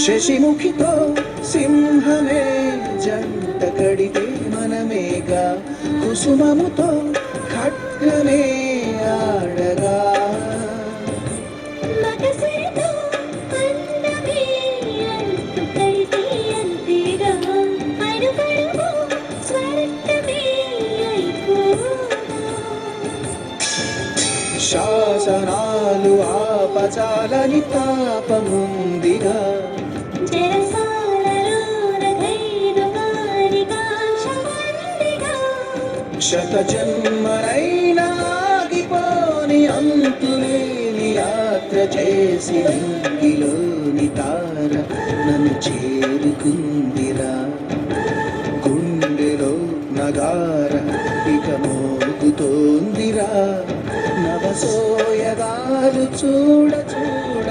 శశిముఖితో సింహమే జంట కడితే మనమేగా కుసుమముతో ఖడ్గమే ఆడగా శాసనాలు ఆపచాలని తాపముందిగా శత జన్మరైనా ఆగిపోని అంతులేని యాత్ర చేసి ఇంగిలోని తార నన్ను చేరుకుందిరా గుండెలో నగార ఇక మోగుతోందిరా నవసోయగాలు చూడ చూడ